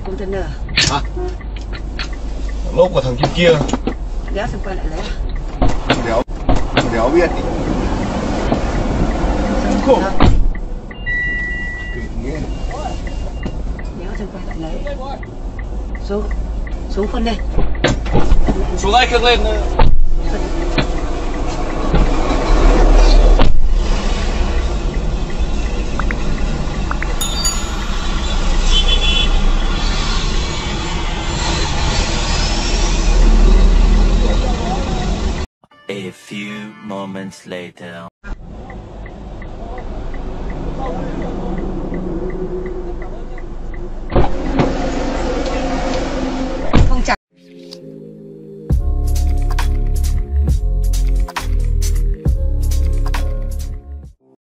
container. À, lốp của thằng trên kia. Đéo xong quay lại lấy. Đéo biết. Khổ. Đéo xong quay lại lấy. Xuống phân lên. Xuống ngay khiêng lên. A few moments later.